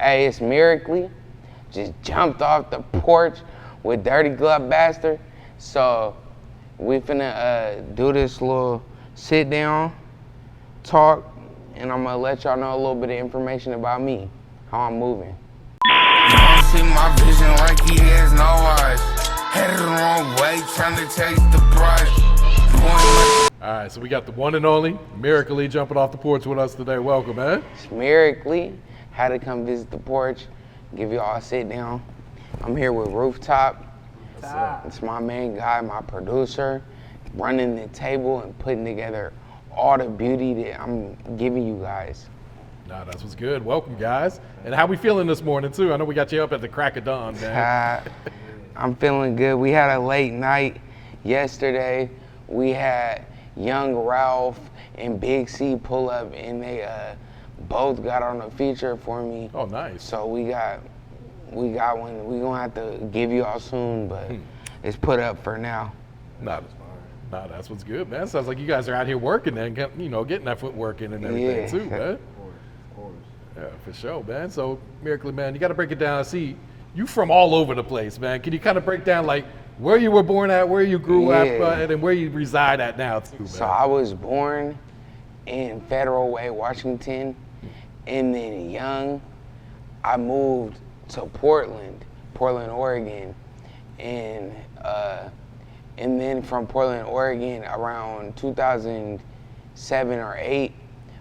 Hey, it's Myrically. Just jumped off the porch with Dirty Glove Bastard. So we finna do this little sit down, talk, and I'm gonna let y'all know a little bit of information about me, how I'm moving. You don't see my vision like he has no eyes. Headed the wrong way, trying to taste the price. All right, so we got the one and only Myrically jumping off the porch with us today. Welcome, man. It's Myrically. Had to come visit the porch, give y'all a sit down. I'm here with Rooftop. It's my main guy, my producer, running the table and putting together all the beauty that I'm giving you guys. Nah, that's what's good. Welcome, guys. And how we feeling this morning, too? I know we got you up at the crack of dawn, man. I'm feeling good. We had a late night yesterday. We had Young Ralph and Big C pull up, and they both got on a feature for me. Oh, nice. So we got one. We gonna have to give you all soon, but it's put up for now. Nah, that's what's good, man. Sounds like you guys are out here working and getting that footwork in and everything too, man. Of course. Yeah, for sure, man. So, Myrically, man, you got to break it down. I see you from all over the place, man. Can you kind of break down like where you were born at, where you grew up at, and where you reside at now too, man? So I was born in Federal Way, Washington, and then young, I moved to Portland, Oregon, and then from Portland, Oregon, around 2007 or 8,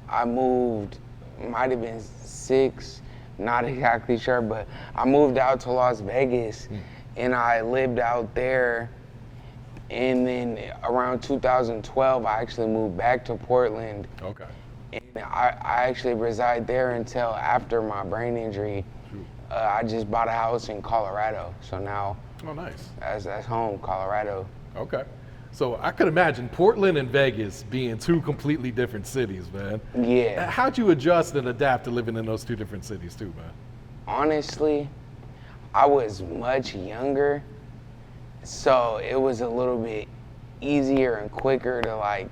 I moved. Might have been 6, not exactly sure, but I moved out to Las Vegas, and I lived out there. And then around 2012, I actually moved back to Portland. Okay. And I actually reside there until after my brain injury. I just bought a house in Colorado, so now nice. That's home, Colorado. Okay. So I could imagine Portland and Vegas being two completely different cities, man. Yeah. How'd you adjust and adapt to living in those two different cities too, man? Honestly, I was much younger, so it was a little bit easier and quicker to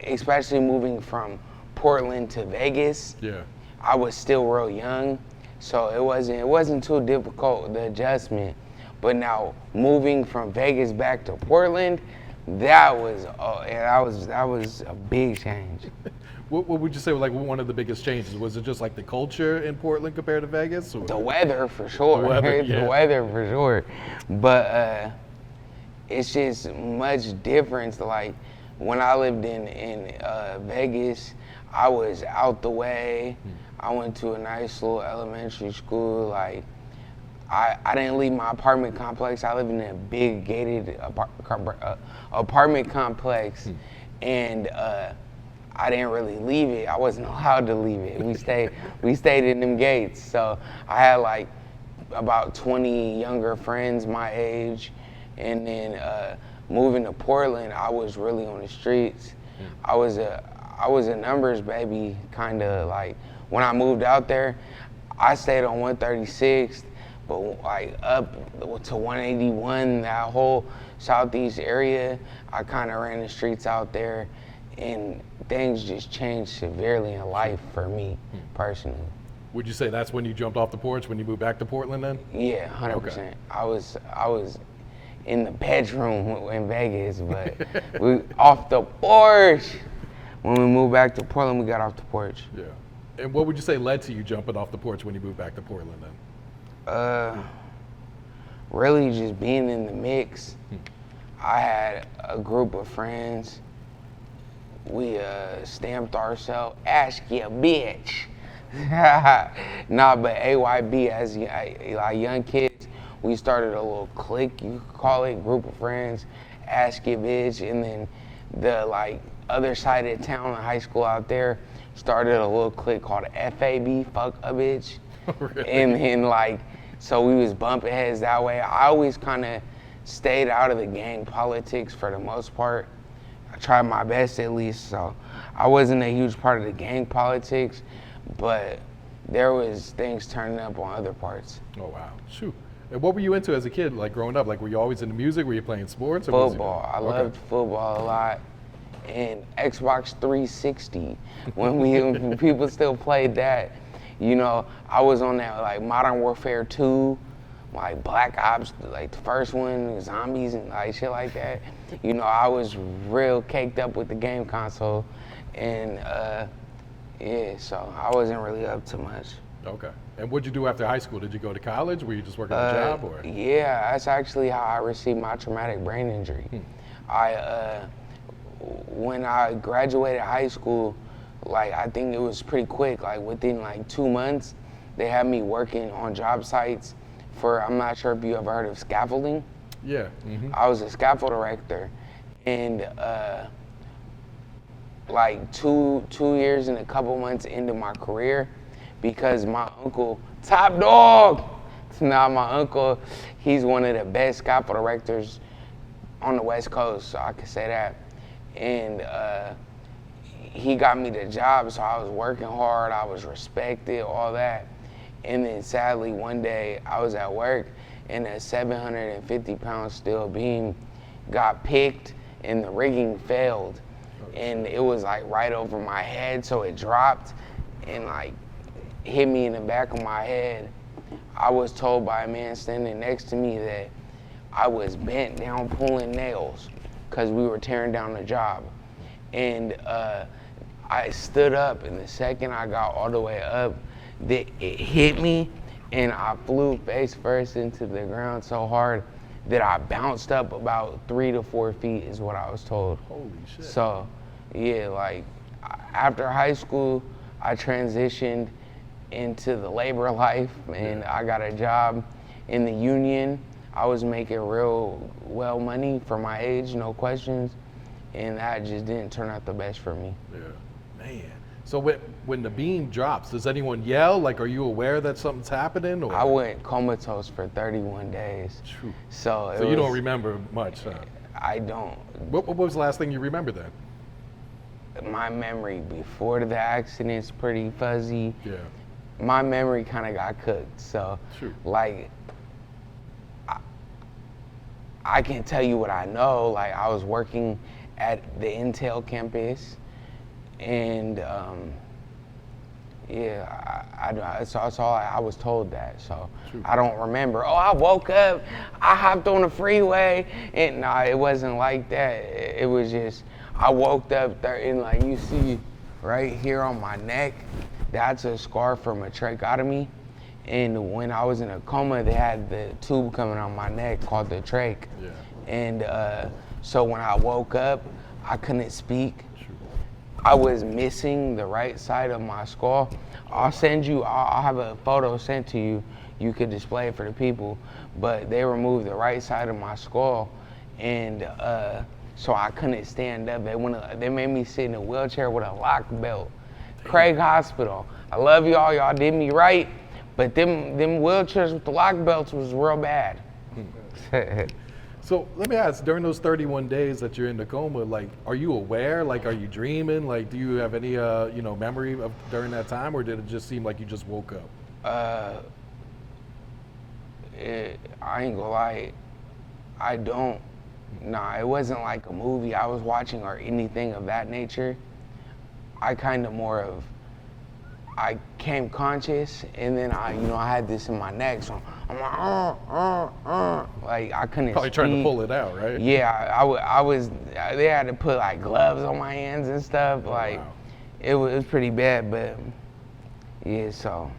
especially moving from Portland to Vegas. Yeah. I was still real young, so it wasn't too difficult, the adjustment. But now moving from Vegas back to Portland, that was a big change. What would you say was like one of the biggest changes? Was it just like the culture in Portland compared to Vegas? Or? The weather for sure. The weather, The weather for sure. But it's just much difference. Like when I lived in Vegas, I was out the way. I went to a nice little elementary school. Like I didn't leave my apartment complex. I live in a big gated apartment complex, and I didn't really leave it. I wasn't allowed to leave it. We stayed in them gates. So I had like about 20 younger friends my age, and then moving to Portland, I was really on the streets. I was a numbers baby, kind of like when I moved out there. I stayed on 136th. But like up to 181, that whole southeast area, I kind of ran the streets out there, and things just changed severely in life for me personally. Would you say that's when you jumped off the porch when you moved back to Portland then? Yeah, 100%. Okay. I was in the bedroom in Vegas, but we off the porch. When we moved back to Portland, we got off the porch. Yeah. And what would you say led to you jumping off the porch when you moved back to Portland then? Really just being in the mix. I had a group of friends. We stamped ourselves, ask ya bitch. Nah, but AYB, as like young kids, we started a little clique, you could call it, group of friends, ask ya bitch, and then the other side of town, the high school out there, started a little clique called FAB, fuck a bitch. Really? And then so we was bumping heads that way. I always kind of stayed out of the gang politics for the most part. I tried my best at least, so I wasn't a huge part of the gang politics, but there was things turning up on other parts. Oh wow, shoot. And what were you into as a kid, like growing up? Like were you always into music? Were you playing sports? Or Football. I loved football a lot. And Xbox 360, when people still played that. You know, I was on that like Modern Warfare 2, like Black Ops, like the first one, zombies and like shit like that. You know, I was real caked up with the game console, and yeah, so I wasn't really up to much. Okay. And what'd you do after high school? Did you go to college? Were you just working a job, or? Yeah, that's actually how I received my traumatic brain injury. When I graduated high school, like I think it was pretty quick, like within like 2 months, they had me working on job sites for, I'm not sure if you ever heard of scaffolding. Yeah. Mm-hmm. I was a scaffold erector, and like two years and a couple months into my career, because my uncle, top dog, now my uncle, he's one of the best scaffold erectors on the West Coast, so I can say that. And he got me the job, so I was working hard, I was respected, all that. And then sadly, one day I was at work and a 750-pound steel beam got picked and the rigging failed. And it was like right over my head, so it dropped and like hit me in the back of my head. I was told by a man standing next to me that I was bent down pulling nails because we were tearing down the job. And I stood up, and the second I got all the way up, it hit me, and I flew face first into the ground so hard that I bounced up about 3 to 4 feet is what I was told. Holy shit. So, yeah, like after high school, I transitioned into the labor life, and I got a job in the union. I was making real well money for my age, no questions, and that just didn't turn out the best for me. Yeah, man. So when the beam drops, does anyone yell? Like, are you aware that something's happening? Or? I went comatose for 31 days. True. So you don't remember much, huh? I don't. What was the last thing you remember then? My memory before the accident's pretty fuzzy. Yeah. My memory kind of got cooked. So, True. like, I can tell you what I know. Like, I was working at the Intel campus, and that's all I was told that. So True. I don't remember. Oh, I woke up, I hopped on the freeway, and nah, it wasn't like that. It was just I woke up there, and like you see right here on my neck, that's a scar from a tracheotomy. And when I was in a coma, they had the tube coming on my neck called the trach. Yeah. And so when I woke up, I couldn't speak. I was missing the right side of my skull. I'll have a photo sent to you. You could display it for the people. But they removed the right side of my skull, and so I couldn't stand up. They made me sit in a wheelchair with a lock belt. Craig Hospital. I love y'all. Y'all did me right. But them wheelchairs with the lock belts was real bad. So let me ask, during those 31 days that you're in the coma, like, are you aware? Like, are you dreaming? Like, do you have any, memory of during that time, or did it just seem like you just woke up? I ain't gonna lie, I don't. Nah, it wasn't like a movie I was watching or anything of that nature. I kind of more of, I came conscious, and then I had this in my neck, so I'm like, like I couldn't Probably speak. trying to pull it out, right? Yeah, I was. They had to put like gloves on my hands and stuff. Like, wow. it was pretty bad, but yeah. So.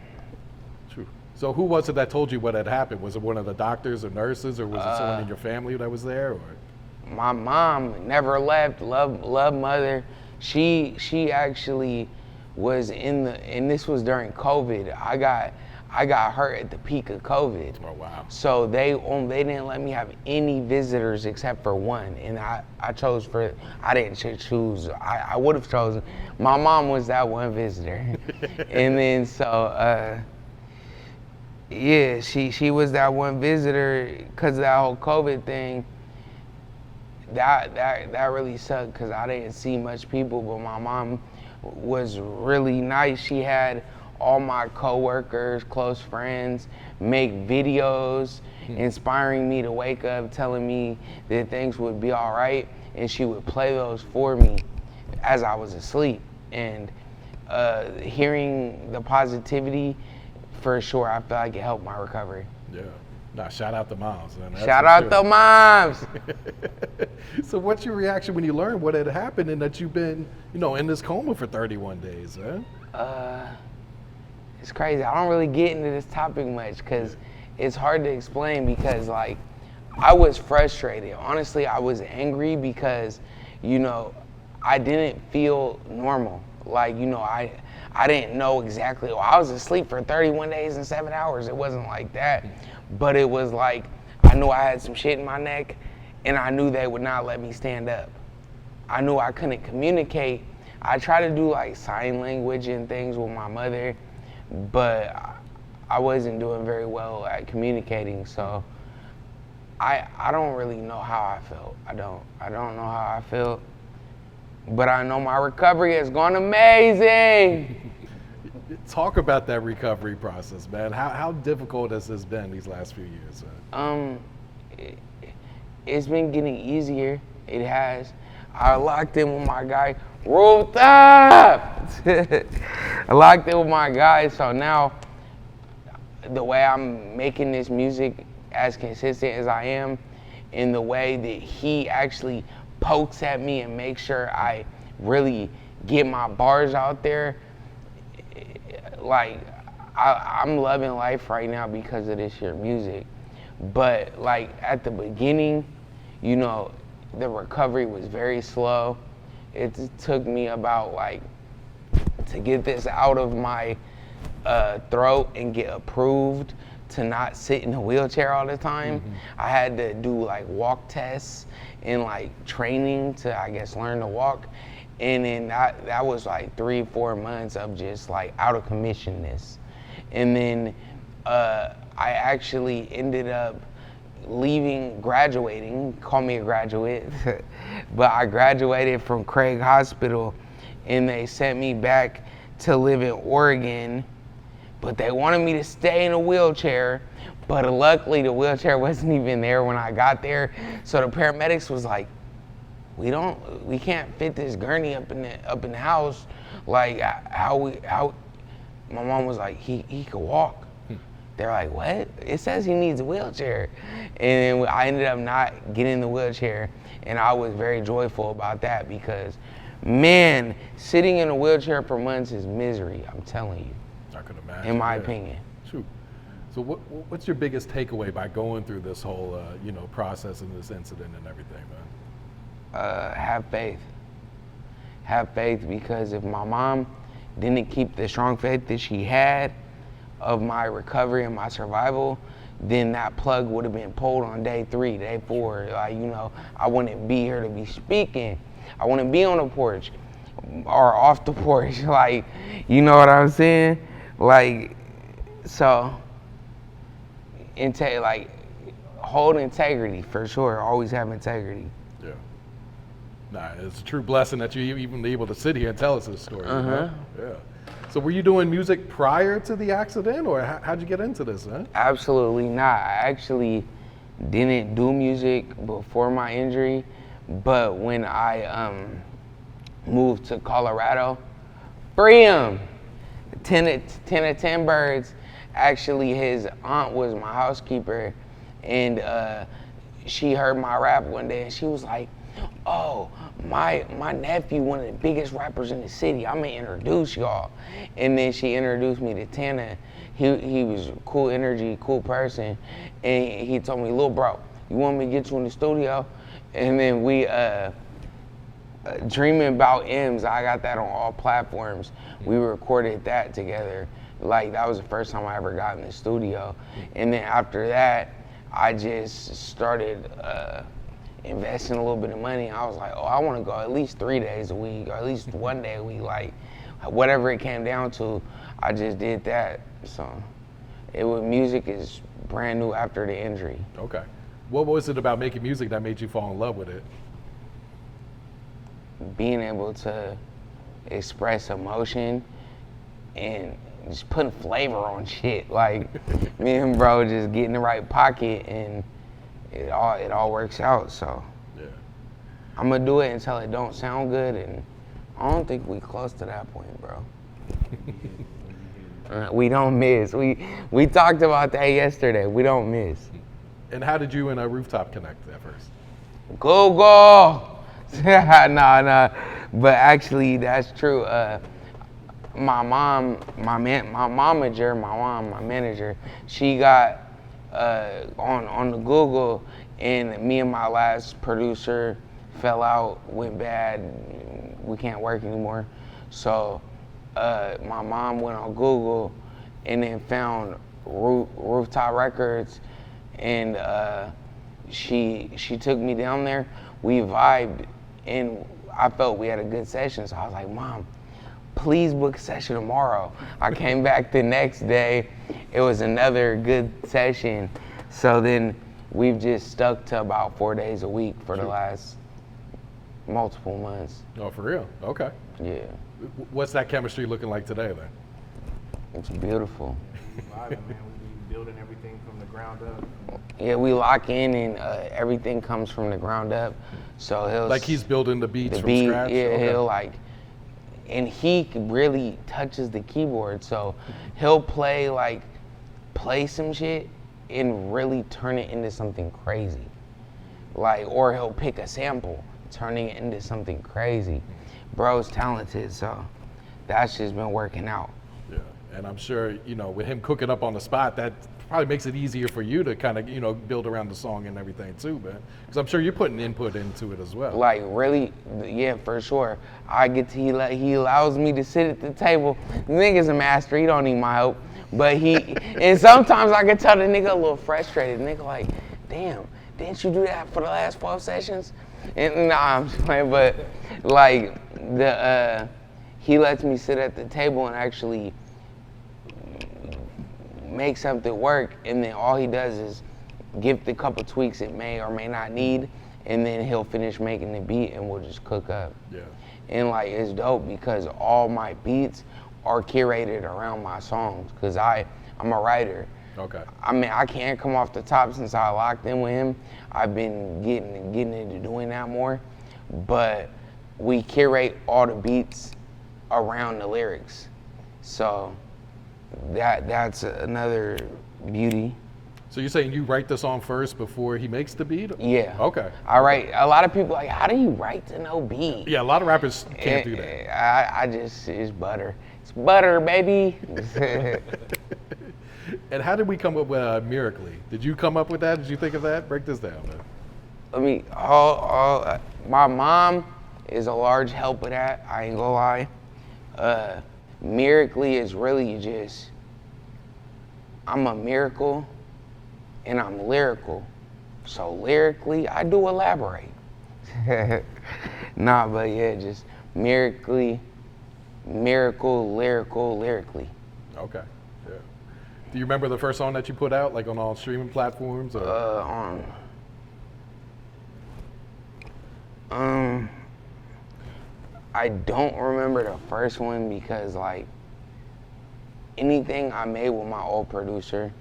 True. So who was it that told you what had happened? Was it one of the doctors or nurses, or was it someone in your family that was there? Or? My mom never left. Love mother. She actually was and this was during COVID. I got hurt at the peak of COVID. Oh wow. So they didn't let me have any visitors except for one, and I didn't choose. I would have chosen. My mom was that one visitor, and then so yeah, she was that one visitor because of that whole COVID thing. That really sucked because I didn't see much people, but my mom was really nice. She had all my coworkers, close friends, make videos inspiring me to wake up, telling me that things would be all right, and she would play those for me as I was asleep. And hearing the positivity, for sure, I feel like it helped my recovery. Yeah. Nah, shout out to moms, man. That's Shout for out sure. the moms. So what's your reaction when you learned what had happened and that you've been, in this coma for 31 days, man? It's crazy. I don't really get into this topic much because it's hard to explain because, like, I was frustrated. Honestly, I was angry because, I didn't feel normal. Like, I didn't know exactly. I was asleep for 31 days and 7 hours. It wasn't like that. But it was like, I knew I had some shit in my neck, and I knew they would not let me stand up. I knew I couldn't communicate. I tried to do, like, sign language and things with my mother, but I wasn't doing very well at communicating. So I don't really know how I felt. I don't know how I felt. But I know my recovery has gone amazing. Talk about that recovery process, man. How difficult has this been these last few years, man? It's been getting easier. It has. I locked in with my guy, Rooftop. I locked in with my guy, so now the way I'm making this music as consistent as I am, in the way that he actually pokes at me and makes sure I really get my bars out there, like, I'm loving life right now because of this year music. But, like, at the beginning, the recovery was very slow. It took me about, like, to get this out of my throat and get approved to not sit in a wheelchair all the time. Mm-hmm. I had to do, like, walk tests and, like, training to, I guess, learn to walk. And then that was like 3-4 months of just, like, out of commissionness. And then I actually ended up graduating, call me a graduate, but I graduated from Craig Hospital, and they sent me back to live in Oregon, but they wanted me to stay in a wheelchair, but luckily the wheelchair wasn't even there when I got there. So the paramedics was like, we can't fit this gurney up in the house. Like, how my mom was like, he could walk. They're like, what? It says he needs a wheelchair. And then I ended up not getting the wheelchair, and I was very joyful about that because, man, sitting in a wheelchair for months is misery, I'm telling you. I could imagine. In my opinion. Shoot. So what's your biggest takeaway by going through this whole, process and this incident and everything, man? Have faith. Have faith, because if my mom didn't keep the strong faith that she had of my recovery and my survival, then that plug would have been pulled on day 3, day 4. Like, I wouldn't be here to be speaking. I wouldn't be on the porch or off the porch. Like, you know what I'm saying? Like, so, hold integrity for sure. Always have integrity. Yeah. Nah, it's a true blessing that you're even able to sit here and tell us this story. Uh-huh. Yeah. So were you doing music prior to the accident, or how'd you get into this, huh? Absolutely not. I actually didn't do music before my injury, but when I moved to Colorado, free him. 10 of 10 birds. Actually, his aunt was my housekeeper, and she heard my rap one day, and she was like, oh, my nephew, one of the biggest rappers in the city, I'm gonna introduce y'all. And then she introduced me to Tana. He was cool energy, cool person, and he told me, little bro, you want me to get you in the studio? And then we, Dreaming About M's, I got that on all platforms. We recorded that together. Like, that was the first time I ever got in the studio. And then after that, I just started investing a little bit of money. I was like, oh, I want to go at least 3 days a week, or at least 1 day a week. Like, whatever it came down to, I just did that. So, music is brand new after the injury. Okay. What was it about making music that made you fall in love with it? Being able to express emotion and just putting flavor on shit. Like, me and bro just get in the right pocket, and it all works out. So yeah, I'm gonna do it until it don't sound good, and I don't think we close to that point, bro. We don't miss. We talked about that yesterday. We don't miss. And how did you and Rooftop connect at first? Go! Nah. But actually, that's true. My manager, she got on the Google, and me and my last producer fell out, went bad. We can't work anymore. So my mom went on Google and then found Rooftop Records, and she took me down there. We vibed, and I felt we had a good session. So I was like, Mom, please book a session tomorrow. I came back the next day. It was another good session. So then we've just stuck to about 4 days a week for the last multiple months. Oh, for real? Okay. Yeah. What's that chemistry looking like today, then? It's beautiful. Man, we be building everything from the ground up. Yeah, we lock in, and everything comes from the ground up. So he'll Like he's building the beats from scratch? Yeah, Okay. he'll like, and he really touches the keyboard. So he'll play some shit and really turn it into something crazy. Like, or he'll pick a sample, turning it into something crazy. Bro's talented, so that's just been working out. Yeah, and I'm sure, with him cooking up on the spot, that probably makes it easier for you to kind of, build around the song and everything too, man. Because I'm sure you're putting input into it as well. Like, really, yeah, for sure. He allows me to sit at the table. The nigga's a master, he don't need my help. But and sometimes I can tell the nigga a little frustrated. The nigga like, damn, didn't you do that for the last 12 sessions? And nah, I'm just playing, but like, he lets me sit at the table and actually make something work, and then all he does is give the couple tweaks it may or may not need, and then he'll finish making the beat and we'll just cook up. Yeah. And like, it's dope because all my beats are curated around my songs, because I'm a writer. Okay. I mean, I can't come off the top since I locked in with him. I've been getting into doing that more, but we curate all the beats around the lyrics. So that's another beauty. So you're saying you write the song first before he makes the beat? Yeah. Okay. I write. A lot of people like, how do you write to no beat? Yeah, a lot of rappers can't do that. It's butter. It's butter, baby. And how did we come up with Myrically? Did you come up with that? Did you think of that? Break this down, man. My mom is a large help with that. I ain't gonna lie. Myrically is really just, I'm a miracle and I'm lyrical. So lyrically, I do elaborate. Nah, but yeah, just miracle, lyrical, lyrically. Okay. Yeah. Do you remember the first song that you put out, like on all streaming platforms? Or? I don't remember the first one because like anything I made with my old producer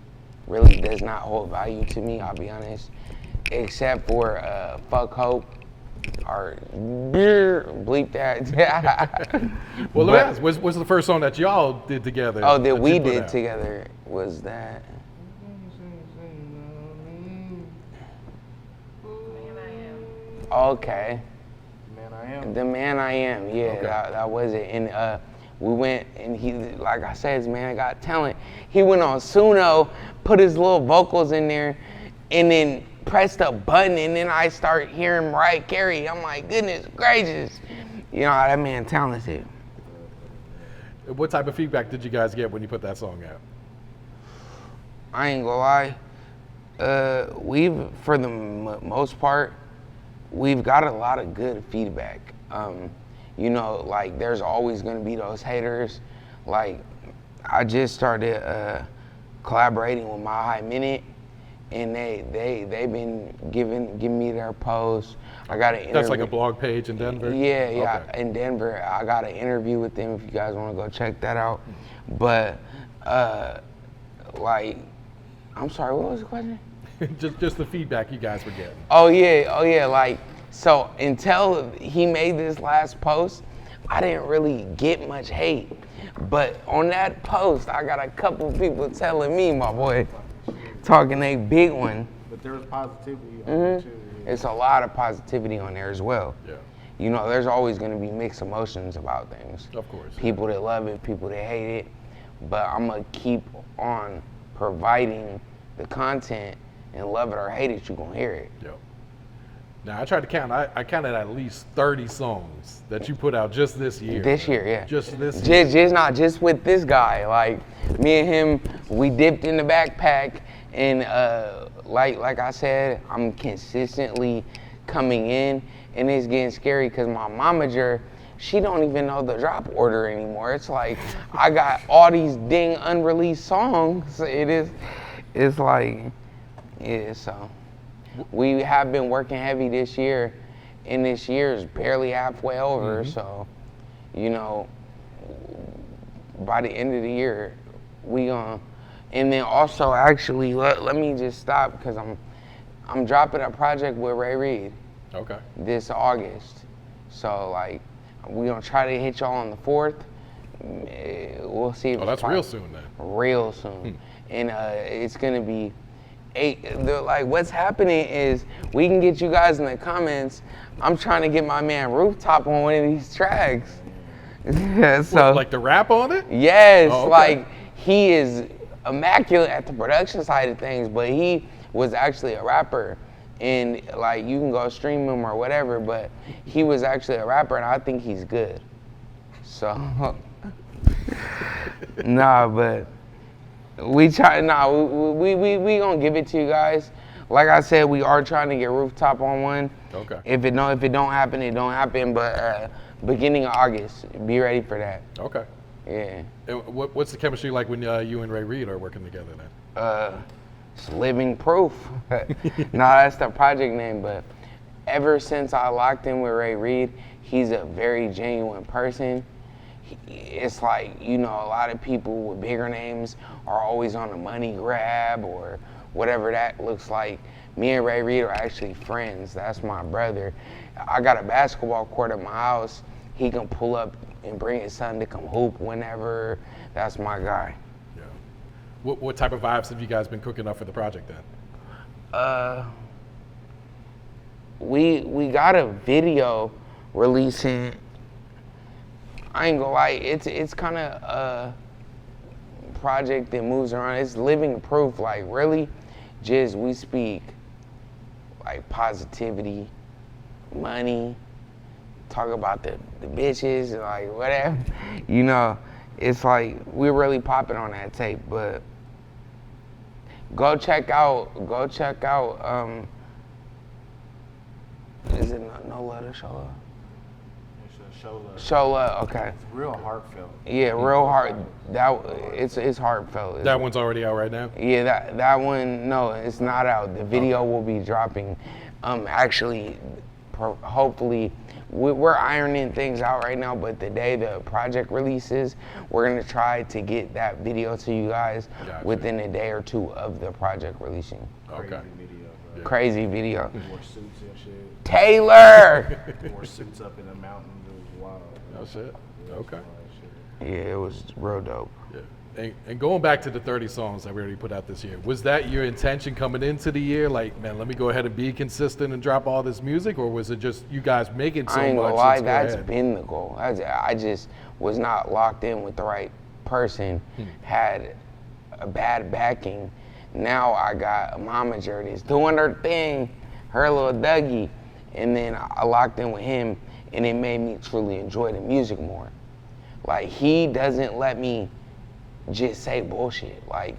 really does not hold value to me, I'll be honest. Except for Fuck Hope or bleep that. Well, let me ask, what's the first song that y'all did together? Oh, that we you put did out? together was that. Okay. The Man I Am, yeah, Okay. that was it. And we went, and he, like I said, this man got talent. He went on Suno, put his little vocals in there, and then pressed a button, and then I start hearing Mariah Carey. I'm like, goodness gracious. You know, that man talented. What type of feedback did you guys get when you put that song out? I ain't gonna lie. We've, for the most part, we've got a lot of good feedback. You know, like there's always gonna be those haters. Like I just started collaborating with My High Minute, and they've been giving me their posts. I got an interview. That's like a blog page in Denver? Yeah, Okay. in Denver. I got an interview with them if you guys want to go check that out. But like, I'm sorry, what was the question? just the feedback you guys were getting. Oh yeah, like, so until he made this last post, I didn't really get much hate. But on that post, I got a couple people telling me, my boy, talking a big one. But there was positivity on it too. Yeah. It's a lot of positivity on there as well. Yeah. You know, there's always going to be mixed emotions about things. Of course. People that love it, people that hate it. But I'm going to keep on providing the content, and love it or hate it, you're going to hear it. Yo. Now, I tried to count. I counted at least 30 songs that you put out just this year. This year, yeah. Just this year. Just not just with this guy. Like, me and him, we dipped in the backpack, and like I said, I'm consistently coming in, and it's getting scary because my momager, she don't even know the drop order anymore. It's like, I got all these ding unreleased songs. It's like, yeah, so. We have been working heavy this year, and this year is barely halfway over, so, you know, by the end of the year, we gonna, and then also actually, let me just stop, because I'm dropping a project with Ray Reed. Okay. This August. So, like, we gonna try to hit y'all on the 4th. We'll see if that's real soon then. Real soon. And it's gonna be like, what's happening is we can get you guys in the comments. I'm trying to get my man Rooftop on one of these tracks. Yeah, so What, like the rap on it? yes, Oh, okay. like he is immaculate at the production side of things, but he was actually a rapper. And like, you can go stream him or whatever, but he was actually a rapper, and I think he's good. So nah, but we gonna give it to you guys. Like I said, we are trying to get Rooftop on one. Okay. If it don't happen, it don't happen. But beginning of August, be ready for that. Okay. Yeah. And what's the chemistry like when you and Ray Reed are working together then? It's living proof. Nah, that's the project name. But ever since I locked in with Ray Reed, he's a very genuine person. It's like, you know, a lot of people with bigger names are always on the money grab or whatever that looks like. Me and Ray Reed are actually friends. That's my brother. I got a basketball court at my house. He can pull up and bring his son to come hoop whenever. That's my guy. Yeah. What type of vibes have you guys been cooking up for the project then? We got a video releasing. I ain't gonna lie, it's kind of a project that moves around. It's living proof, like really, just we speak like positivity, money, talk about the bitches, like whatever. You know, it's like we're really popping on that tape. But go check out. Is it No Love to Show Love? Show Love, okay. It's real heartfelt. Yeah, real heart. It's heartfelt. That one's already out right now? Yeah, that one. No, it's not out. The video will be dropping. Actually, hopefully, we're ironing things out right now. But the day the project releases, we're gonna try to get that video to you guys within a day or two of the project releasing. Okay. Crazy video. Wore suits and shit. Taylor. Wore suits up in the mountains. It was wild. Oh shit. Okay. Yeah, it was real dope. Yeah. And going back to the 30 songs that we already put out this year, was that your intention coming into the year? Like, man, let me go ahead and be consistent and drop all this music, or was it just you guys making so much? I ain't gonna lie, let's go that's ahead? been the goal. I just was not locked in with the right person. Had a bad backing. Now I got a momager that's doing her thing, her little Dougie, and then I locked in with him, and it made me truly enjoy the music more. Like, he doesn't let me just say bullshit. Like,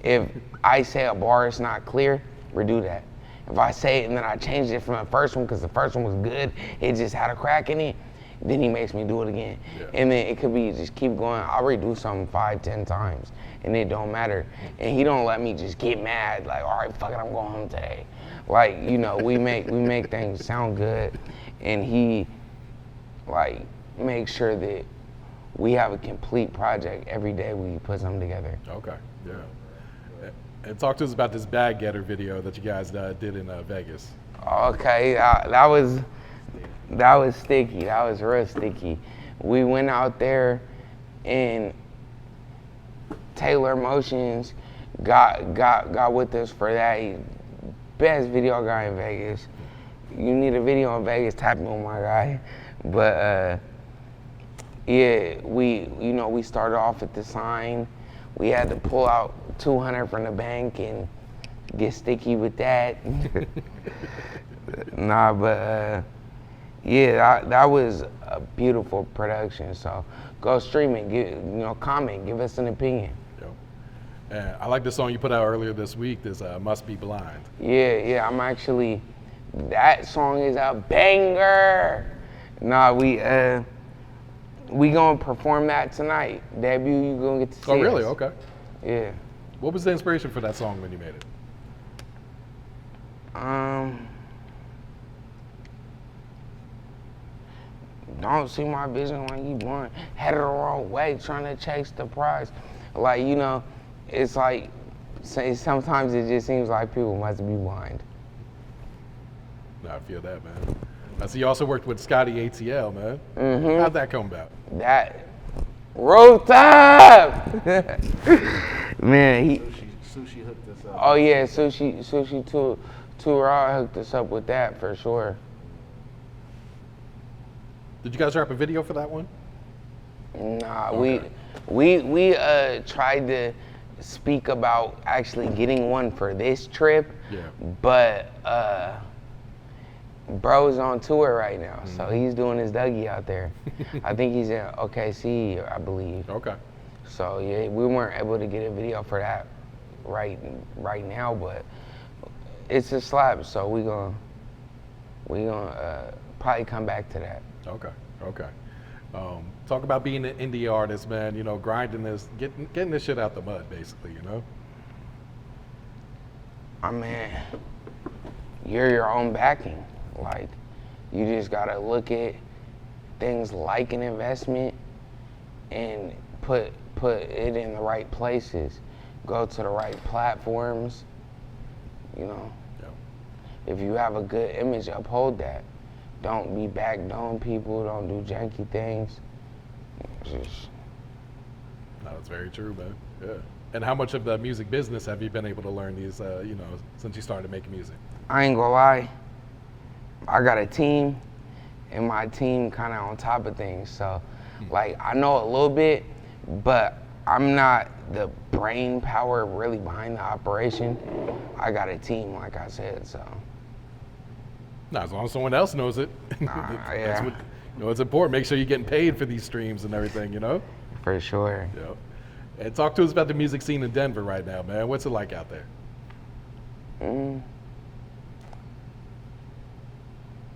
if I say a bar is not clear, redo that. If I say it and then I changed it from the first one because the first one was good, it just had a crack in it, then he makes me do it again. Yeah. And then it could be just keep going. I'll redo something 5-10 times, and it don't matter. And he don't let me just get mad, like, all right, fuck it, I'm going home today. Like, you know, we make things sound good, and he, like, makes sure that we have a complete project every day we put something together. Okay, yeah. And talk to us about this bag getter video that you guys did in Vegas. Okay, that was sticky. That was real sticky. We went out there and Taylor Motions got with us for that. He, best video guy in Vegas. You need a video in Vegas, tap me on my guy. But yeah, we started off at the sign. We had to pull out 200 from the bank and get sticky with that. Nah, but yeah, that was a beautiful production. So go stream it, comment, give us an opinion. And I like the song you put out earlier this week, this Must Be Blind. Yeah, that song is a banger. Nah, we gonna perform that tonight. Debut, you gonna get to see Oh, really? us. Okay. Yeah. What was the inspiration for that song when you made it? Don't see my vision when you blind. Headed the wrong way, trying to chase the prize. Like, it's like, sometimes it just seems like people must be blind. No, I feel that, man. I see you also worked with Scotty ATL, man. Mm-hmm. How'd that come about? That Rooftop! Man, Sushi hooked us up. oh yeah, Sushi Too Raw hooked us up with that for sure. Did you guys drop a video for that one? Nah, Okay. we tried to speak about actually getting one for this trip, Yeah. but bro's on tour right now, so he's doing his Dougie out there. I think he's in OKC, I believe. Okay. So yeah, we weren't able to get a video for that right now, but it's a slap, so we gonna probably come back to that. Okay. Talk about being an indie artist, man. Grinding this, getting this shit out the mud, basically. I mean, you're your own backing. Like, you just gotta look at things like an investment and put it in the right places. Go to the right platforms. Yeah. If you have a good image, uphold that. Don't be backdoing people. Don't do janky things. Just No, that's very true, man. Yeah. And how much of the music business have you been able to learn these, since you started making music? I ain't gonna lie. I got a team, and my team kind of on top of things. So, like, I know a little bit, but I'm not the brain power really behind the operation. I got a team, like I said, so. No, as long as someone else knows it. Yeah. That's what, it's important. Make sure you're getting paid for these streams and everything, For sure. Yeah. And talk to us about the music scene in Denver right now, man. What's it like out there?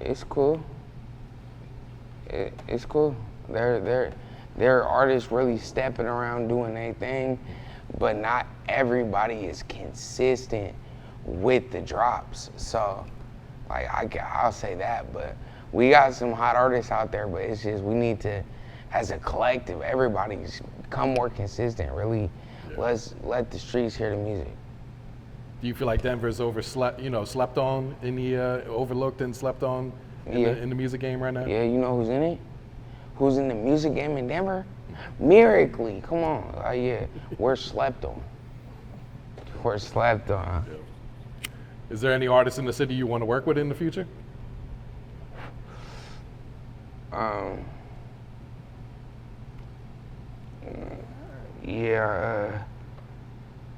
It's cool. It's cool. There are artists really stepping around doing their thing, but not everybody is consistent with the drops. So, like, I'll say that, but we got some hot artists out there, but it's just we need to, as a collective, everybody's become more consistent. Really, let's let the streets hear the music. Do you feel like Denver's slept on in the overlooked and slept on in the music game right now? Yeah, you know who's in it? Who's in the music game in Denver? Myrically, come on. Yeah, we're slept on. We're slept on. Yeah. Is there any artists in the city you want to work with in the future?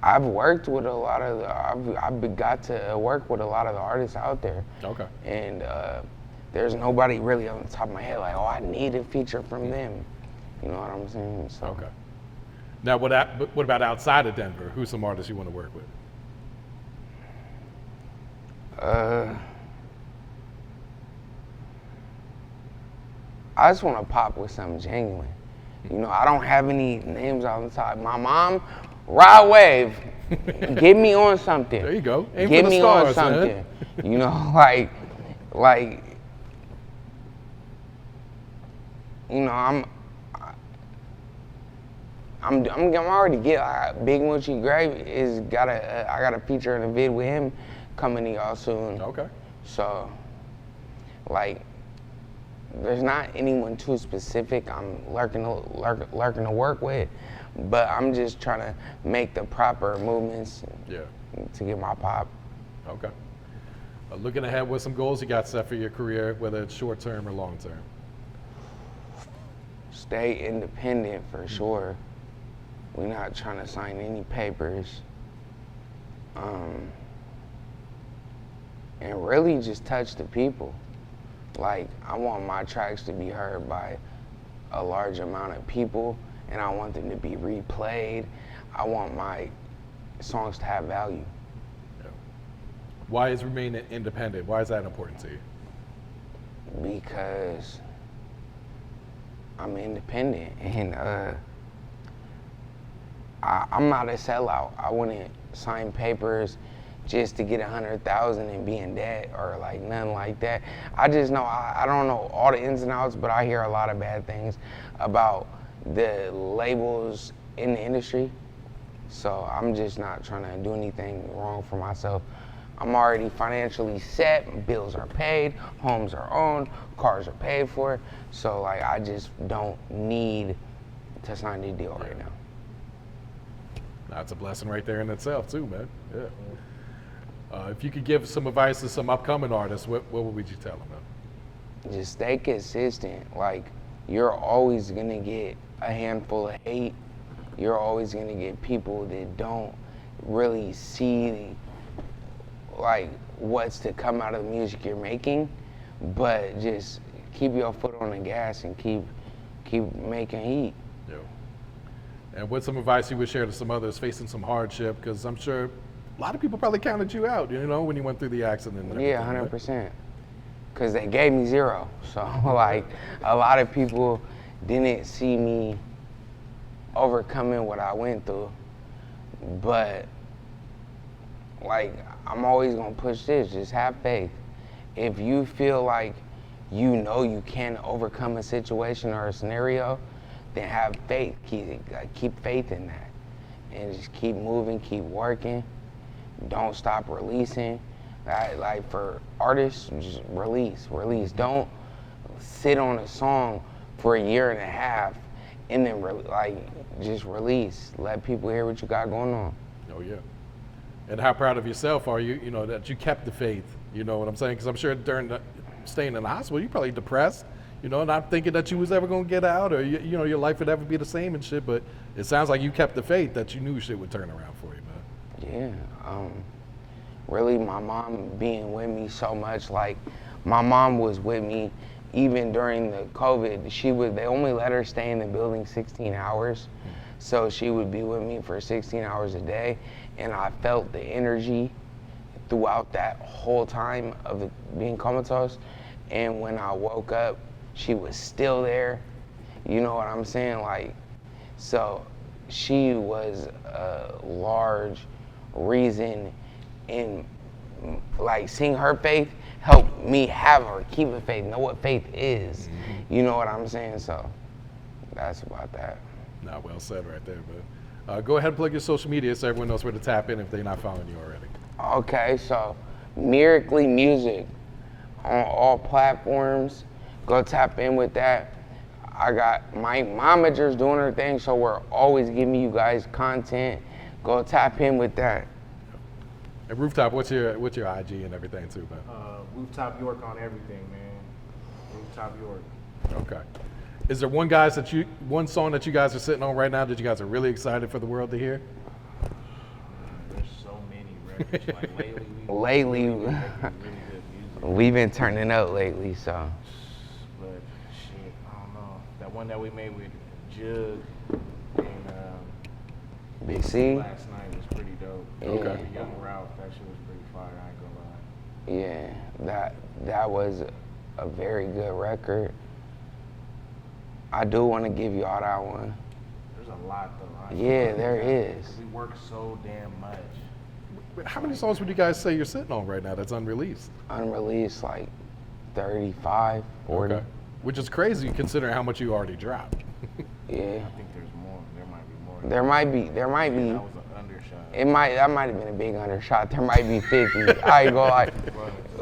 I've worked with a lot of I've got to work with a lot of the artists out there. Okay. And there's nobody really on the top of my head like, oh, I need a feature from them. You know what I'm saying? So. Okay. Now, what about outside of Denver? Who's some artists you want to work with? I just want to pop with something genuine. I don't have any names on the top. My mom, Rod Wave, get me on something. There you go. Aim Get for the me stars, on something. Man. I'm already Big Moochie Gray I got a feature in a vid with him coming to y'all soon. Okay. So, like, there's not anyone too specific I'm lurking to work with, but I'm just trying to make the proper movements to get my pop. Okay. Looking ahead, what some goals you got set for your career, whether it's short term or long term? Stay independent for sure. We're not trying to sign any papers. And really just touch the people. Like, I want my tracks to be heard by a large amount of people, and I want them to be replayed. I want my songs to have value. Yeah. Why is remaining independent? Why is that important to you? Because I'm independent, and I'm not a sellout. I wouldn't sign papers just to get 100,000 and be in debt or like nothing like that. I just know, I don't know all the ins and outs, but I hear a lot of bad things about the labels in the industry. So I'm just not trying to do anything wrong for myself. I'm already financially set, bills are paid, homes are owned, cars are paid for. So like, I just don't need to sign the deal right now. That's a blessing right there in itself too, man. Yeah. If you could give some advice to some upcoming artists, what would you tell them? Just stay consistent. Like, you're always gonna get a handful of hate. You're always gonna get people that don't really see like what's to come out of the music you're making, but just keep your foot on the gas and keep making heat. Yeah. And what's some advice you would share to some others facing some hardship? Because I'm sure a lot of people probably counted you out, you know, when you went through the accident. And yeah, 100%. Because they gave me zero. So, like, a lot of people didn't see me overcoming what I went through. But, like, I'm always going to push this. Just have faith. If you feel like you know you can overcome a situation or a scenario, then have faith. Keep faith in that. And just keep moving, keep working. Don't stop releasing. Like for artists, just release. Don't sit on a song for a year and a half and then just release. Let people hear what you got going on. Oh yeah. And how proud of yourself are you, you know, that you kept the faith, you know what I'm saying? Because I'm sure during staying in the hospital, you're probably depressed, you know, not thinking that you was ever going to get out or, you know, your life would ever be the same and shit, but it sounds like you kept the faith that you knew shit would turn around for you, man. Yeah, really my mom being with me so much, like my mom was with me even during the COVID. They only let her stay in the building 16 hours. So she would be with me for 16 hours a day. And I felt the energy throughout that whole time of it being comatose. And when I woke up, she was still there. You know what I'm saying? Like, so she was a large reason in, like, seeing her faith helped me have her keep the faith, know what faith is. You know what I'm saying? So that's about that. Nah, well said right there, but go ahead and plug your social media so everyone knows where to tap in if they're not following you already. Okay, so Myrically Music on all platforms. Go tap in with that. I got my momager's doing her thing, so we're always giving you guys content. Go tap in with that. And Rooftop, what's your IG and everything too, man? Rooftop York on everything, man. Rooftop York. Okay. Is there one song that you guys are sitting on right now that you guys are really excited for the world to hear? There's so many records. Like Lately, really good music. we've been turning up lately, so. But shit, I don't know. That one that we made with Jug and Big C? last night was pretty dope. Okay. The Young Ralph, that shit was pretty fire. I ain't gonna lie. Yeah, that was a very good record. I do want to give you all that one. There's a lot though. Yeah, there is. We work so damn much. How many songs would you guys say you're sitting on right now that's unreleased? Unreleased, like 35, 40. Okay. Which is crazy considering how much you already dropped. Yeah. I think there's more. There might be more. There might be. That was an undershot. That might have been a big undershot. There might be 50. I go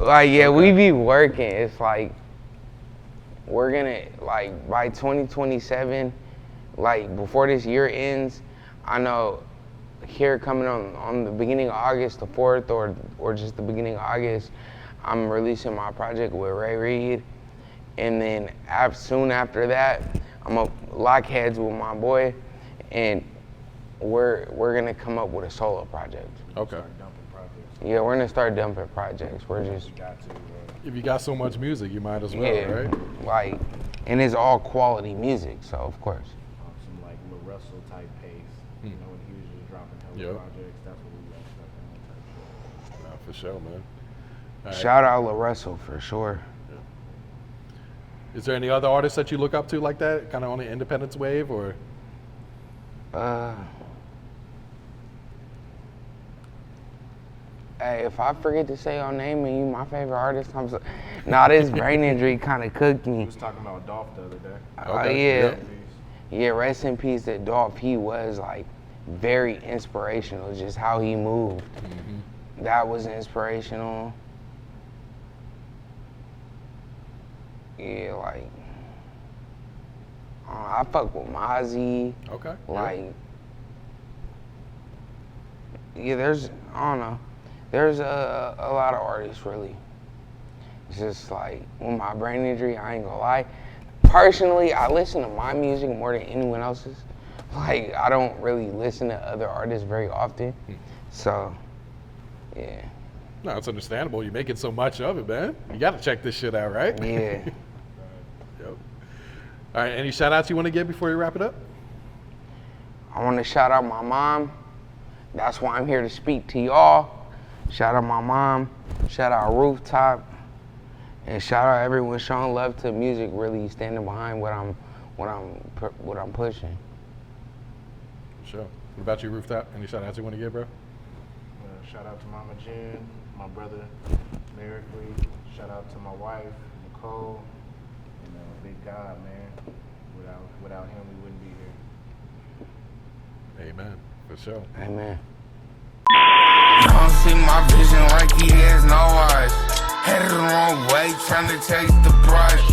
like, yeah, we be working. It's like, we're gonna, like, by 2027, like, before this year ends, I know here coming on the beginning of August, the 4th, or just the beginning of August, I'm releasing my project with Ray Reed. And then soon after that, I'm gonna lock heads with my boy, and we're gonna come up with a solo project. Okay. Start dumping projects. Yeah, we're gonna start dumping projects. We're just, You got to. If you got so much music, you might as well, yeah, right? like, and it's all quality music, so of course. Some like Lil Russell type pace. You know, when he was just dropping hella Yep. projects, that's what we got stuck in that type of shit. Nah, for sure, man. All right. Shout out Lil Russell for sure. Is there any other artists that you look up to like that, kind of on the independence wave, or? Hey, if I forget to say your name and you my favorite artist, I'm so. Nah, this brain injury kind of cooked We me. was talking about Dolph the other day. Oh Okay, yeah, yep. yeah. Rest in peace to Dolph. He was like very inspirational. Just how he moved. That was inspirational. Yeah, like I fuck with Mozzie. Okay. yeah. Like, yeah, there's, I don't know, there's a lot of artists really. It's just like, with my brain injury, I ain't gonna lie. Personally, I listen to my music more than anyone else's. Like, I don't really listen to other artists very often. So, yeah. No, it's understandable. You're making so much of it, man. You got to check this shit out, right? Yeah. Yep. All right, any shout outs you want to give before you wrap it up? I want to shout out my mom. That's why I'm here to speak to y'all. Shout out my mom. Shout out Rooftop. And shout out everyone showing love to music, really standing behind what I'm pushing. Sure. What about you, Rooftop? Any shout outs you want to give, bro? Shout out to Mama Jen, my brother, Myrically. Shout out to my wife, Nicole. You know, big God, man. Without him, we wouldn't be here. Amen. For sure. Amen. Don't see my vision like he has no eyes. Headed the wrong way, trying to taste the price.